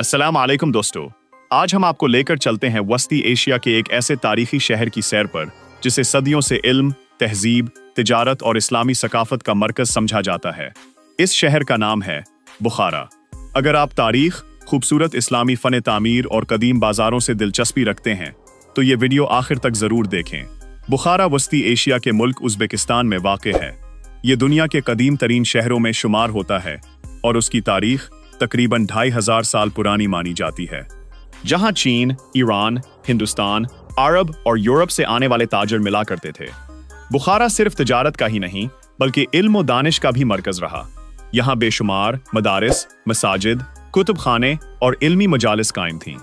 अस्सलाम वालेकुम दोस्तों, आज हम आपको लेकर चलते हैं वस्ती एशिया के एक ऐसे तारीखी शहर की सैर पर जिसे सदियों से इल्म, तहजीब, तिजारत और इस्लामी सकाफत का मरकज समझा जाता है। इस शहर का नाम है बुखारा। अगर आप तारीख, खूबसूरत इस्लामी फ़न तामीर और कदीम बाज़ारों से दिलचस्पी रखते हैं तो ये वीडियो आखिर तक ज़रूर देखें। बुखारा वस्ती एशिया के मुल्क उज़्बेकिस्तान में वाक़ है। ये दुनिया के कदीम तरीन शहरों में शुमार होता है और उसकी तारीख तकरीबन 2500 साल पुरानी मानी जाती है। जहां चीन, ईरान, हिंदुस्तान, अरब और यूरोप से आने वाले ताजर मिला करते थे। बुखारा सिर्फ तिजारत का ही नहीं बल्कि इल्म और दानिश का भी मरकज रहा। यहाँ बेशुमार मदारिस, मसाजिद, कुतुब खाने और इल्मी मजालिस कायम थीं।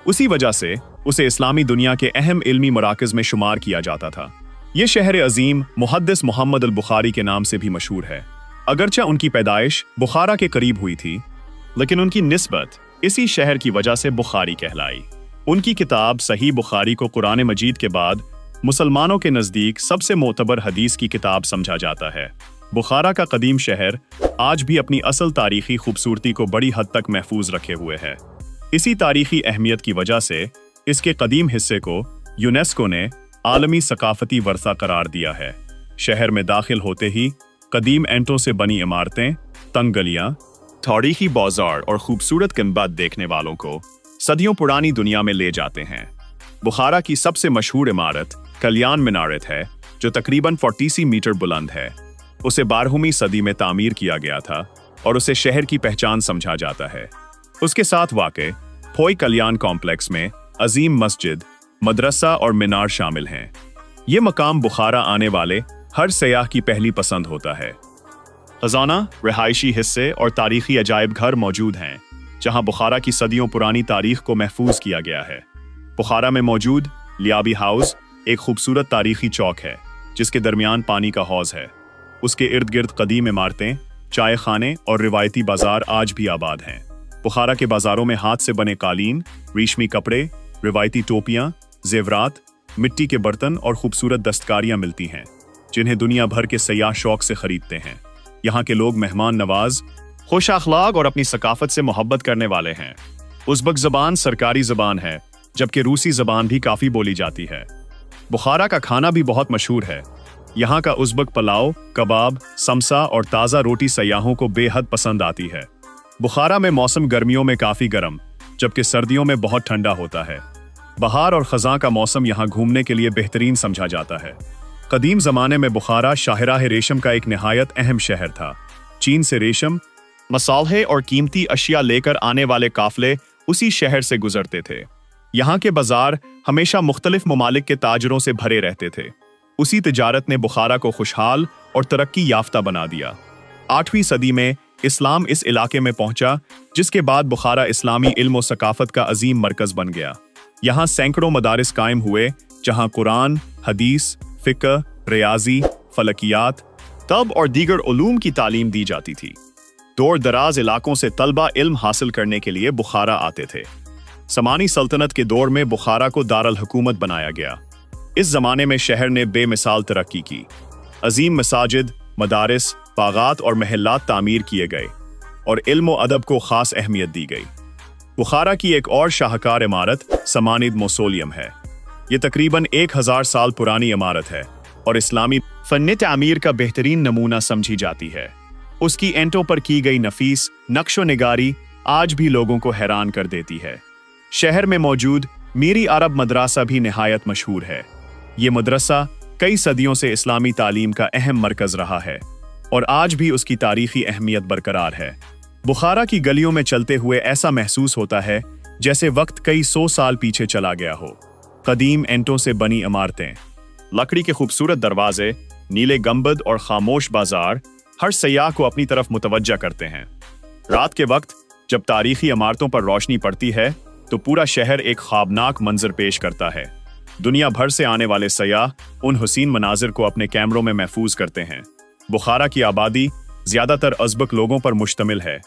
उसी वजह से उसे इस्लामी दुनिया के अहम इल्मी मराकज़ में शुमार किया जाता था। ये शहर अजीम मुहद्दिस मुहम्मद अल बुखारी के नाम से भी मशहूर है। अगरचे उनकी पैदाइश बुखारा के करीब हुई थी, लेकिन उनकी निस्बत इसी शहर की वजह से बुखारी कहलाई। उनकी किताब सही बुखारी को कुरान मजीद के बाद मुसलमानों के नज़दीक सबसे मोतबर हदीस की किताब समझा जाता है। बुखारा का कदीम शहर आज भी अपनी असल तारीखी खूबसूरती को बड़ी हद तक महफूज रखे हुए है। इसी तारीखी अहमियत की वजह से इसके कदीम हिस्से को यूनेस्को ने आलमी सकाफती वर्सा करार दिया है। शहर में दाखिल होते ही कदीम एंटों से बनी इमारतें, तंग गलियां, तारीखी बाजार और खूबसूरत गुंबद देखने वालों को सदियों पुरानी दुनिया में ले जाते हैं। बुखारा की सबसे मशहूर इमारत कल्याण मीनारत है, जो तकरीबन 40 मीटर बुलंद है। उसे 12वीं सदी में तामीर किया गया था और उसे शहर की पहचान समझा जाता है। उसके साथ वाक़े फोई कल्याण कॉम्प्लेक्स में अजीम मस्जिद, मदरसा और मीनार शामिल हैं। ये मकाम बुखारा आने वाले हर सयाह की पहली पसंद होता है। खजाना, रिहायशी हिस्से और तारीखी अजायब घर मौजूद हैं, जहां बुखारा की सदियों पुरानी तारीख को महफूज किया गया है। बुखारा में मौजूद लियाबी हाउस एक खूबसूरत तारीखी चौक है, जिसके दरमियान पानी का हौज है। उसके इर्द गिर्द कदीम इमारतें, चाय खाने और रिवायती बाजार आज भी आबाद हैं। बुखारा के बाजारों में हाथ से बने कालीन, रेशमी कपड़े, रिवायती टोपियाँ, जेवरात, मिट्टी के बर्तन और खूबसूरत दस्तकारियाँ मिलती हैं, जिन्हें दुनिया भर के सयाह शौक से खरीदते हैं। यहाँ के लोग मेहमान नवाज, खुश अखलाक और अपनी सकाफत से मोहब्बत करने वाले हैं। उज़्बक ज़बान सरकारी ज़बान है, जबकि रूसी ज़बान भी काफ़ी बोली जाती है। बुखारा का खाना भी बहुत मशहूर है। यहाँ का उज़्बक पुलाव, कबाब, समसा और ताज़ा रोटी सयाहों को बेहद पसंद आती है। बुखारा में मौसम गर्मियों में काफ़ी गर्म, जबकि सर्दियों में बहुत ठंडा होता है। बहार और ख़ज़ां का मौसम यहाँ घूमने के लिए बेहतरीन समझा जाता है। कदीम ज़माने में बुखारा शाहराह रेशम का एक निहायत अहम शहर था। चीन से रेशम, मसाले और कीमती अशिया लेकर आने वाले काफ़िले उसी शहर से गुजरते थे। यहाँ के बाजार हमेशा मुख्तलिफ ममालिक के ताजरों से भरे रहते थे। उसी तिजारत ने बुखारा को खुशहाल और तरक्की याफ्ता बना दिया। 8वीं सदी में इस्लाम इस इलाके में पहुंचा, जिसके बाद बुखारा इस्लामी इल्म और सकाफत का अजीम मरकज बन गया। यहाँ सैकड़ों मदारिस कायम हुए, जहाँ कुरान, हदीस, फ़िक़्ह, रियाजी, फलकियात, तब और दीगर उलूम की तालीम दी जाती थी। दूर दराज इलाकों से तलबा इल्म हासिल करने के लिए बुखारा आते थे। समानी सल्तनत के दौर में बुखारा को दारुल हुकूमत बनाया गया। इस ज़माने में शहर ने बेमिसाल तरक्की की। अजीम मसाजिद, मदारिस, बागात और महल्लात तामीर किए गए और इल्म और अदब को ख़ास अहमियत दी गई। बुखारा की एक और शाहकार इमारत समानिद मौसोलियम है। ये तकरीबन 1000 साल पुरानी इमारत है और इस्लामी फ़न तामीर का बेहतरीन नमूना समझी जाती है। उसकी एंटों पर की गई नफीस नक्शो निगारी आज भी लोगों को हैरान कर देती है। शहर में मौजूद मीरी अरब मदरसा भी निहायत मशहूर है। ये मदरसा कई सदियों से इस्लामी तालीम का अहम मरकज रहा है और आज भी उसकी तारीखी अहमियत बरकरार है। बुखारा की गलियों में चलते हुए ऐसा महसूस होता है जैसे वक्त कई 100 साल पीछे चला गया हो। कदीम एंटों से बनी इमारतें, लकड़ी के खूबसूरत दरवाजे, नीले गंबद और खामोश बाजार हर सयाह को अपनी तरफ मुतवज्जा करते हैं। रात के वक्त जब तारीखी इमारतों पर रोशनी पड़ती है तो पूरा शहर एक ख्वाबनाक मंजर पेश करता है। दुनिया भर से आने वाले सयाह उन हुसीन मनाजिर को अपने कैमरों में महफूज करते हैं। बुखारा की आबादी ज़्यादातर अज़बक लोगों पर मुश्तमिल है,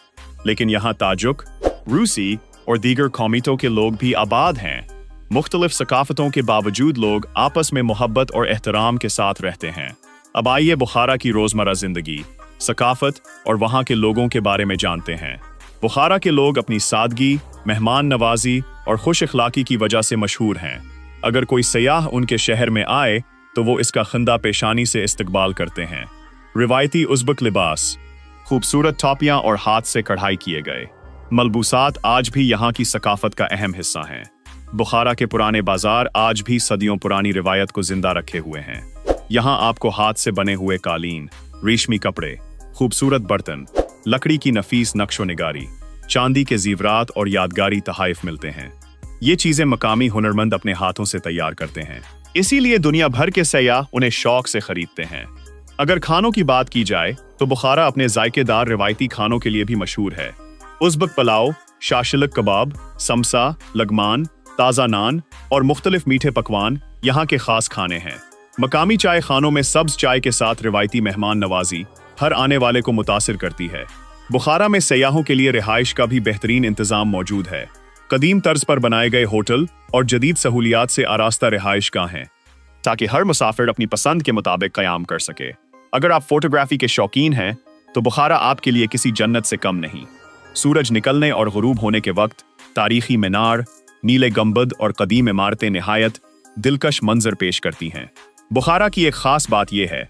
लेकिन यहाँ ताजुक, रूसी और दीगर कौमियतों के लोग भी आबाद हैं। मुख्तलिफ सकाफतों के बावजूद लोग आपस में मोहब्बत और एहतराम के साथ रहते हैं। अब आइए बुखारा की रोज़मर्रा ज़िंदगी, सकाफत और वहाँ के लोगों के बारे में जानते हैं। बुखारा के लोग अपनी सादगी, मेहमान नवाजी और खुश अखलाकी की वजह से मशहूर हैं। अगर कोई सयाह उनके शहर में आए तो वो इसका खंदा पेशानी से इस्तकबाल करते हैं। रिवायती उज़्बक लिबास, खूबसूरत टॉपियाँ और हाथ से कढ़ाई किए गए मलबूसात आज भी यहाँ की सकाफत का अहम हिस्सा हैं। बुखारा के पुराने बाजार आज भी सदियों पुरानी रिवायत को जिंदा रखे हुए हैं। यहाँ आपको हाथ से बने हुए कालीन, रेशमी कपड़े, खूबसूरत बर्तन, लकड़ी की नफीस नक्शो निगारी, चांदी के जीवरात और यादगारी तहाइफ मिलते हैं। ये चीजें मकामी हुनरमंद अपने हाथों से तैयार करते हैं, इसीलिए दुनिया भर के सयाह उन्हें शौक से खरीदते हैं। अगर खानों की बात की जाए तो बुखारा अपने जायकेदार रिवायती खानों के लिए भी मशहूर है। उज़्बक पुलाव, शाशिलक कबाब, समसा, लगमान, ताज़ा नान और मुख्तलिफ मीठे पकवान यहाँ के खास खाने हैं। मकामी चाय खानों में सब्ज चाय के साथ रिवायती मेहमान नवाजी हर आने वाले को मुतासिर करती है। बुखारा में सयाहों के लिए रिहाइश का भी बेहतरीन इंतजाम मौजूद है। कदीम तर्ज पर बनाए गए होटल और जदीद सहूलियात से आरास्ता रिहाइश गाह हैं, ताकि हर मुसाफिर अपनी पसंद के मुताबिक क़याम कर सके। अगर आप फोटोग्राफी के शौकीन हैं तो बुखारा आपके लिए किसी जन्नत से कम नहीं। सूरज निकलने और गुरूब होने के वक्त तारीखी मीनार, नीले गंबद और कदीम इमारतें निहायत दिलकश मंजर पेश करती हैं। बुखारा की एक खास बात यह है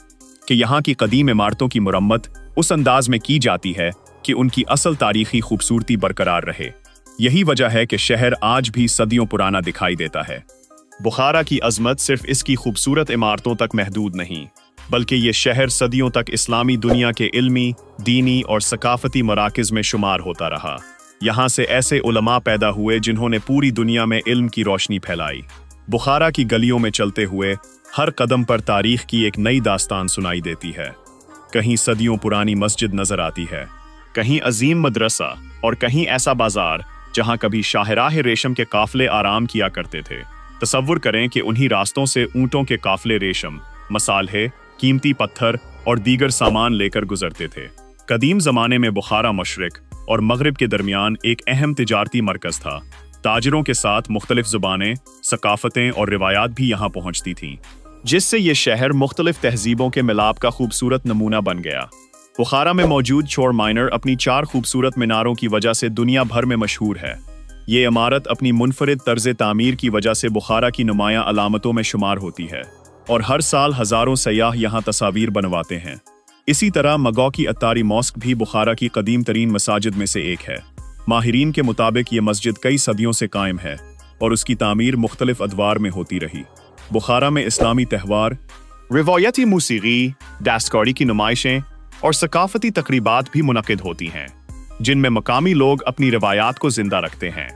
कि यहाँ की कदीम इमारतों की मुरम्मत उस अंदाज में की जाती है कि उनकी असल तारीखी खूबसूरती बरकरार रहे। यही वजह है कि शहर आज भी सदियों पुराना दिखाई देता है। बुखारा की अजमत सिर्फ इसकी खूबसूरत इमारतों तक महदूद नहीं, बल्कि ये शहर सदियों तक इस्लामी दुनिया के इल्मी, दीनी और सकाफती मराकज़ में शुमार होता रहा। यहाँ से ऐसे उलमा पैदा हुए जिन्होंने पूरी दुनिया में इल्म की रोशनी फैलाई। बुखारा की गलियों में चलते हुए हर कदम पर तारीख की एक नई दास्तान सुनाई देती है। कहीं सदियों पुरानी मस्जिद नजर आती है, कहीं अजीम मदरसा और कहीं ऐसा बाजार जहाँ कभी शाहराह रेशम के काफले आराम किया करते थे। तसव्वुर करें कि उन्हीं रास्तों से ऊँटों के काफले रेशम, मसाले, कीमती पत्थर और दीगर सामान लेकर गुजरते थे। कदीम ज़माने में बुखारा मशरिक और मगरिब के दरमियान एक अहम तिजारती मरकज़ था। ताजिरों के साथ मुख्तलिफ ज़ुबानें, सकाफ़तें और रिवायात भी यहाँ पहुँचती थीं, जिससे ये शहर मुख्तलिफ तहजीबों के मिलाप का खूबसूरत नमूना बन गया। बुखारा में मौजूद चोर माइनर अपनी 4 खूबसूरत मीनारों की वजह से दुनिया भर में मशहूर है। ये इमारत अपनी मुनफरिद तर्ज तामीर की वजह से बुखारा की नुमायाँ अलामतों में शुमार होती है और हर साल हज़ारों सयाह यहाँ तस्वीर बनवाते हैं। इसी तरह मगौ की अत्तारी मॉस्क भी बुखारा की कदीम तरीन मसाजिद में से एक है। माहिरीन के मुताबिक ये मस्जिद कई सदियों से कायम है और उसकी तामीर मुख्तलिफ अदवार में होती रही। बुखारा में इस्लामी त्यौहार, रिवायती मूसीकी, दस्तकारी की नुमाइशें और सकाफती तकरीबात भी मुनक़िद होती हैं, जिनमें मकामी लोग अपनी रवायात को जिंदा रखते हैं।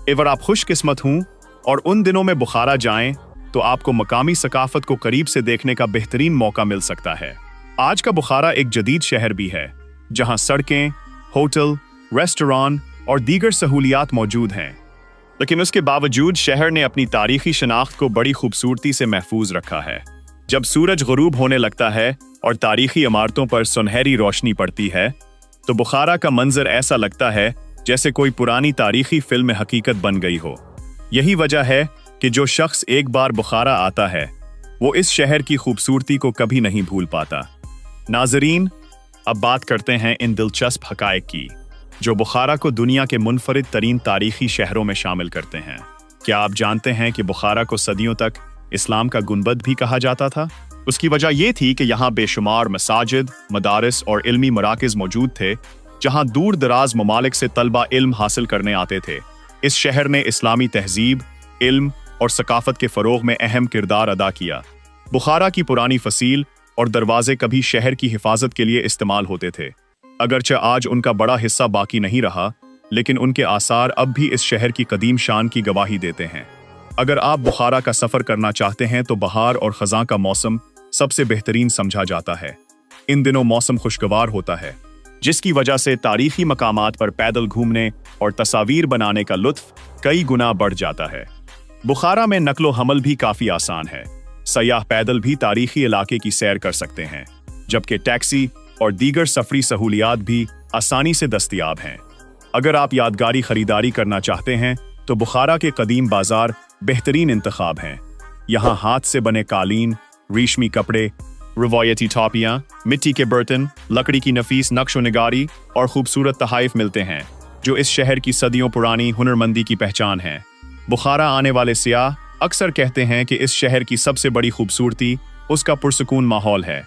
अगर आप खुशकिस्मत हों और उन दिनों में बुखारा जाएं तो आपको मकामी सकाफत को करीब से देखने का बेहतरीन मौका मिल सकता है। आज का बुखारा एक जदीद शहर भी है, जहां सड़कें, होटल, रेस्टोरेंट और दीगर सहूलियात मौजूद हैं, लेकिन उसके बावजूद शहर ने अपनी तारीखी शनाख्त को बड़ी खूबसूरती से महफूज रखा है। जब सूरज गुरूब होने लगता है और तारीखी इमारतों पर सुनहरी रोशनी पड़ती है तो बुखारा का मंजर ऐसा लगता है जैसे कोई पुरानी तारीखी फिल्म में हकीकत बन गई हो। यही वजह है कि जो शख्स एक बार बुखारा आता है वो इस शहर की खूबसूरती को कभी नहीं भूल पाता। नाजरीन, अब बात करते हैं इन दिलचस्प हकायक की जो बुखारा को दुनिया के मुनफरिद तरीन तारीखी शहरों में शामिल करते हैं। क्या आप जानते हैं कि बुखारा को सदियों तक इस्लाम का गुंबद भी कहा जाता था? उसकी वजह यह थी कि यहाँ बेशुमार मसाजिद, मदारिस और इल्मी मराकज़ मौजूद थे, जहाँ दूर दराज ममालिक से तलबा इल्म हासिल करने आते थे। इस शहर ने इस्लामी तहजीब, इल्म और सकाफत के फ़रोग़ में अहम किरदार अदा किया। बुखारा की पुरानी फसील और दरवाजे कभी शहर की हिफाजत के लिए इस्तेमाल होते थे। अगरचे आज उनका बड़ा हिस्सा बाकी नहीं रहा, लेकिन उनके आसार अब भी इस शहर की कदीम शान की गवाही देते हैं। अगर आप बुखारा का सफ़र करना चाहते हैं तो बहार और ख़ज़ां का मौसम सबसे बेहतरीन समझा जाता है। इन दिनों मौसम खुशगवार होता है, जिसकी वजह से तारीखी मकामात पर पैदल घूमने और तस्वीर बनाने का लुत्फ़ कई गुना बढ़ जाता है। बुखारा में नक्लो हमल भी काफ़ी आसान है। सयाह पैदल भी तारीखी इलाके की सैर कर सकते हैं, जबकि टैक्सी और दीगर सफरी सहूलियात भी आसानी से दस्तयाब हैं। अगर आप यादगारी खरीदारी करना चाहते हैं तो बुखारा के कदीम बाजार बेहतरीन इंतखाब हैं। यहाँ हाथ से बने कालीन, रेशमी कपड़े, रिवायती टॉपियाँ, मिट्टी के बर्तन, लकड़ी की नफीस नक्शो निगारी और खूबसूरत तहाइफ मिलते हैं। जो इस शहर की सदियों पुरानी हुनरमंदी की पहचान है। बुखारा आने वाले सियाह अक्सर कहते हैं कि इस शहर की सबसे बड़ी खूबसूरती उसका पुरसुकून माहौल है।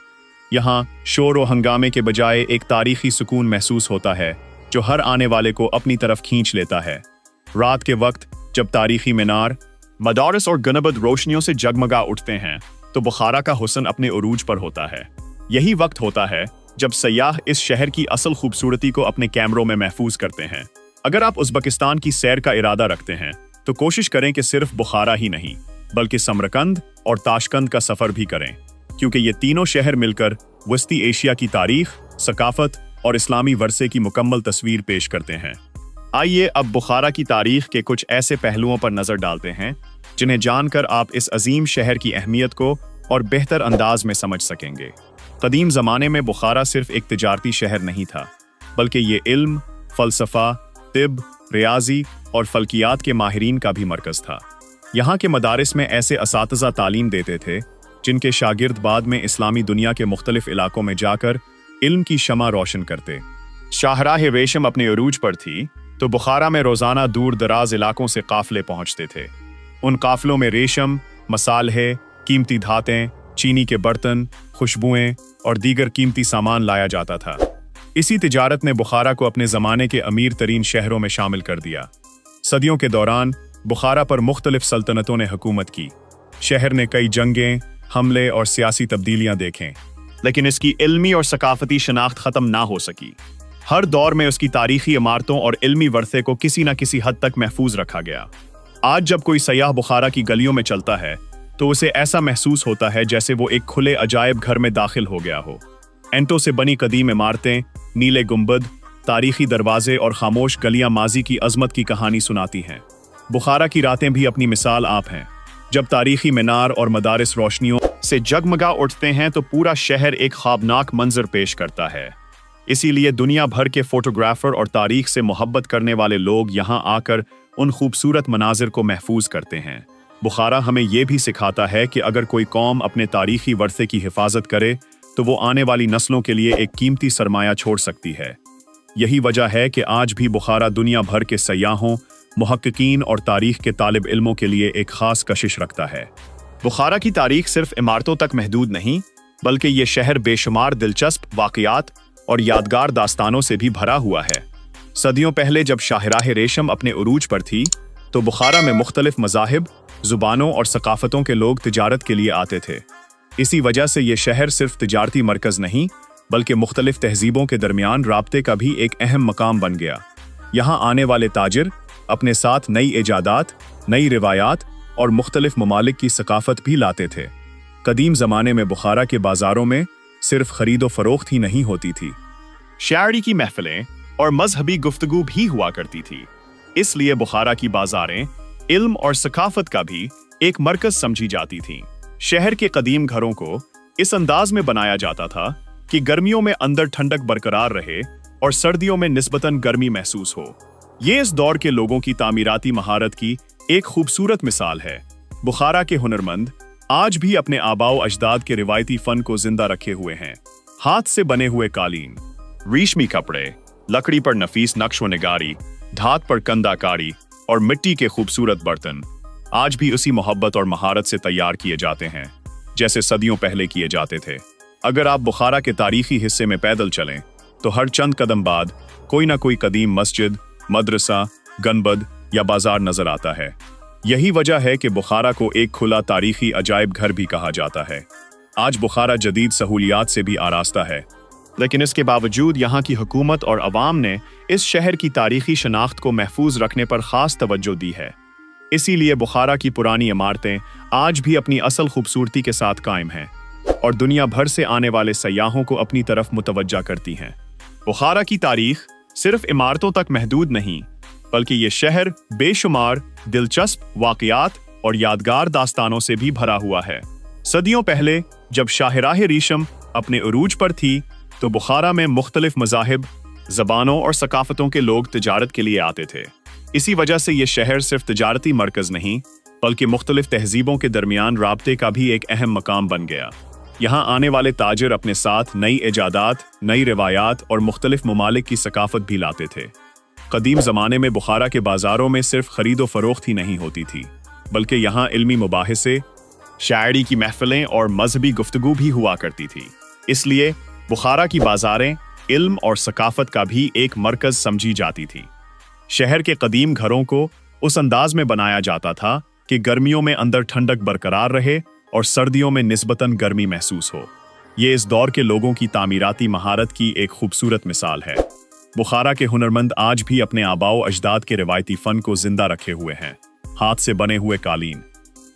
यहाँ शोर और हंगामे के बजाय एक तारीखी सुकून महसूस होता है जो हर आने वाले को अपनी तरफ खींच लेता है। रात के वक्त जब तारीखी मीनार, मदारस और गनबद रोशनियों से जगमगा उठते हैं तो बुखारा का हुस्न अपने उरूज पर होता है। यही वक्त होता है जब सयाह इस शहर की असल खूबसूरती को अपने कैमरों में महफूज करते हैं। अगर आप उज़्बेकिस्तान की सैर का इरादा रखते हैं तो कोशिश करें कि सिर्फ बुखारा ही नहीं बल्कि समरकंद और ताशकंद का सफर भी करें, क्योंकि ये तीनों शहर मिलकर वस्ती एशिया की तारीख, सकाफत और इस्लामी वर्से की मुकम्मल तस्वीर पेश करते हैं। आइए अब बुखारा की तारीख के कुछ ऐसे पहलुओं पर नजर डालते हैं जिन्हें जानकर आप इस अजीम शहर की अहमियत को और बेहतर अंदाज में समझ सकेंगे। कदीम ज़माने में बुखारा सिर्फ एक तिजारती शहर नहीं था, बल्कि ये इल्म, फ़लसफ़ा, तिब, रियाजी और फल्कियात के माहिरीन का भी मरकज़ था। यहाँ के मदारिस में ऐसे असातिज़ा तालीम देते थे जिनके शागिर्द बाद में इस्लामी दुनिया के मुख्तलिफ इलाकों में जाकर इल्म की शमा रोशन करते। शाहराह रेशम अपने उरूज पर थी तो बुखारा में रोज़ाना दूर दराज इलाकों से काफ़िले पहुँचते थे। उन काफ़िलों में रेशम, मसाले, कीमती धातें, चीनी के बर्तन, खुशबुएं और दीगर कीमती सामान लाया जाता था। इसी तिजारत ने बुखारा को अपने ज़माने के अमीर तरीन शहरों में शामिल कर दिया। सदियों के दौरान बुखारा पर मुख्तलिफ सल्तनतों ने हुकूमत की। शहर ने कई जंगें, हमले और सियासी तब्दीलियां देखें, लेकिन इसकी इल्मी और सकाफती शनाख्त ख़त्म ना हो सकी। हर दौर में उसकी तारीखी इमारतों और इल्मी वर्से को किसी न किसी हद तक महफूज रखा गया। आज जब कोई सयाह बुखारा की गलियों में चलता है तो उसे ऐसा महसूस होता है जैसे वो एक खुले अजायब घर में दाखिल हो गया हो। एंटों से बनी कदीम इमारतें, नीले गुंबद, तारीखी दरवाजे और खामोश गलियां माजी की अजमत की कहानी सुनाती हैं। बुखारा की रातें भी अपनी मिसाल आप हैं। जब तारीखी मीनार और मदारिस रोशनियों से जगमगा उठते हैं तो पूरा शहर एक ख्वाबनाक मंजर पेश करता है। इसीलिए दुनिया भर के फोटोग्राफर और तारीख से मोहब्बत करने वाले लोग यहाँ आकर उन खूबसूरत मनाजिर को महफूज करते हैं। बुखारा हमें यह भी सिखाता है कि अगर कोई कौम अपने तारीखी वर्से की हिफाजत करे तो वो आने वाली नस्लों के लिए एक कीमती सरमाया छोड़ सकती है। यही वजह है कि आज भी बुखारा दुनिया भर के सयाहों, मुहक्किकीन और तारीख के तालिब इल्मों के लिए एक खास कशिश रखता है। बुखारा की तारीख सिर्फ इमारतों तक महदूद नहीं, बल्कि ये शहर बेशुमार दिलचस्प वाक़यात और यादगार दास्तानों से भी भरा हुआ है। सदियों पहले जब शाहराह रेशम अपने उरूज पर थी तो बुखारा में मुख्तलिफ मज़ाहिब, ज़ुबानों और सकाफ़तों के लोग तिजारत के लिए आते थे। इसी वजह से ये शहर सिर्फ तिजारती मरकज़ नहीं बल्कि मुख्तलिफ तहज़ीबों के दरमियान राब्ते का भी एक अहम मकाम बन गया। यहाँ आने वाले ताजिर अपने साथ नई इजादात, नई रिवायात और मुख्तलिफ ममालिक की सकाफ़त भी लाते थे। कदीम ज़माने में बुखारा के बाज़ारों में सिर्फ खरीदो फरोख्त ही नहीं होती थी, शायरी की महफिलें और मजहबी गुफ्तगू भी हुआ करती थी। इसलिए बुखारा की बाज़ारें इल्म और सकाफत का भी एक मरकज़ समझी जाती थीं। शहर के कदीम घरों को इस अंदाज में बनाया जाता था कि गर्मियों में अंदर ठंडक बरकरार रहे और सर्दियों में निस्बतन गर्मी महसूस हो। ये इस दौर के लोगों की तामीराती महारत की एक खूबसूरत मिसाल है। बुखारा के हुनरमंद आज भी अपने आबाओ अजदाद के रिवायती फन को जिंदा रखे हुए हैं। हाथ से बने हुए कालीन, रेशमी कपड़े, लकड़ी पर नफीस नक्श व निगारी, धात पर कंदाकारी और मिट्टी के खूबसूरत बर्तन आज भी उसी मोहब्बत और महारत से तैयार किए जाते हैं जैसे सदियों पहले किए जाते थे। अगर आप बुखारा के तारीखी हिस्से में पैदल चलें तो हर चंद कदम बाद कोई ना कोई कदीम मस्जिद, मदरसा, गनबद या बाजार नजर आता है। यही वजह है कि बुखारा को एक खुला तारीखी अजायब घर भी कहा जाता है। आज बुखारा जदीद सहूलियात से भी आरास्ता है, लेकिन इसके बावजूद यहाँ की हुकूमत और अवाम ने इस शहर की तारीखी शनाख्त को महफूज रखने पर खास तवज्जो दी है। इसीलिए बुखारा की पुरानी इमारतें आज भी अपनी असल खूबसूरती के साथ कायम हैं और दुनिया भर से आने वाले सयाहों को अपनी तरफ मुतवज्जा करती हैं। बुखारा की तारीख सिर्फ इमारतों तक महदूद नहीं, बल्कि ये शहर बेशुमार दिलचस्प वाक़यात और यादगार दास्तानों से भी भरा हुआ है। सदियों पहले जब शाहराह रेशम अपने उरूज पर थी तो बुखारा में मुख्तलिफ मज़ाहिब, ज़बानों और सकाफ़तों के लोग तिजारत के लिए आते थे। इसी वजह से ये शहर सिर्फ तिजारती मरकज़ नहीं बल्कि मुख्तलिफ तहज़ीबों के दरमियान राब्ते का भी एक अहम मकाम बन गया। यहाँ आने वाले ताजिर अपने साथ नई इजादात, नई रिवायात और मुख्तलिफ ममालिक की सकाफत भी लाते थे। कदीम ज़माने में बुखारा के बाज़ारों में सिर्फ खरीदो फरोख्त ही नहीं होती थी, बल्कि यहाँ इल्मी मुबाहिसे, शायरी की महफिलें और मजहबी गुफ्तगू भी हुआ करती थी। इसलिए बुखारा की बाज़ारें इल्म और सकाफत का भी एक मरकज़ समझी जाती थी। शहर के कदीम घरों को उस अंदाज में बनाया जाता था कि गर्मियों में अंदर ठंडक बरकरार रहे और सर्दियों में निस्बतन गर्मी महसूस हो। ये इस दौर के लोगों की तामीराती महारत की एक खूबसूरत मिसाल है। बुखारा के हुनरमंद आज भी अपने आबाओ अजदाद के रिवायती फन को जिंदा रखे हुए हैं। हाथ से बने हुए कालीन,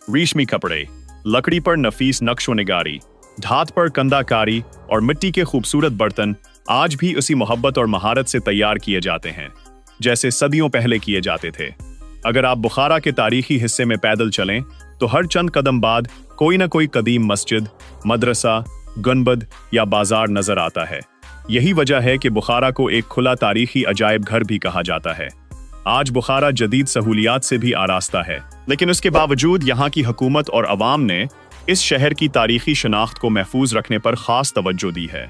रेशमी कपड़े, लकड़ी पर नफीस नक्शो निगारी, धात पर कंदाकारी और मिट्टी के खूबसूरत बर्तन आज भी उसी मोहब्बत और महारत से तैयार किए जाते हैं जैसे सदियों पहले किए जाते थे। अगर आप बुखारा के तारीखी हिस्से में पैदल चलें तो हर चंद कदम बाद कोई न कोई कदीम मस्जिद, मदरसा, गनबद या बाजार नजर आता है। यही वजह है कि बुखारा को एक खुला तारीखी अजायब घर भी कहा जाता है। आज बुखारा जदीद सहूलियात से भी आरास्ता है, लेकिन उसके बावजूद यहाँ की हुकूमत और अवाम ने इस शहर की तारीखी शनाख्त को महफूज रखने पर खास तवज्जो दी है।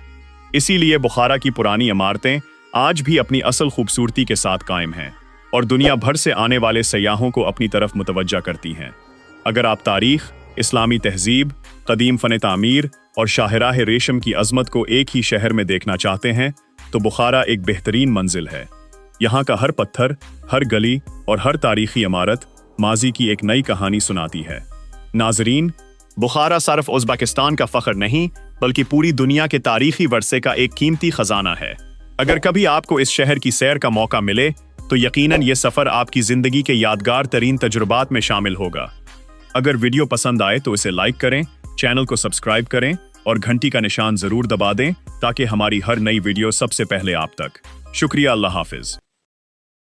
इसीलिए बुखारा की पुरानी इमारतें आज भी अपनी असल खूबसूरती के साथ कायम हैं और दुनिया भर से आने वाले सयाहों को अपनी तरफ मुतवज्जा करती हैं। अगर आप तारीख, इस्लामी तहजीब, कदीम फ़न तामीर और शाहराह रेशम की अज़मत को एक ही शहर में देखना चाहते हैं तो बुखारा एक बेहतरीन मंजिल है। यहाँ का हर पत्थर, हर गली और हर तारीखी इमारत माजी की एक नई कहानी सुनाती है। नाजरीन, बुखारा सिर्फ उज़्बेकिस्तान का फ़ख्र नहीं बल्कि पूरी दुनिया के तारीखी वर्से का एक कीमती खजाना है। अगर कभी आपको इस शहर की सैर का मौका मिले तो यकीनन ये सफ़र आपकी ज़िंदगी के यादगार तरीन तजुर्बात में शामिल होगा। अगर वीडियो पसंद आए तो इसे लाइक करें, चैनल को सब्सक्राइब करें और घंटी का निशान ज़रूर दबा दें ताकि हमारी हर नई वीडियो सबसे पहले आप तक। शुक्रिया। अल्लाह हाफिज़।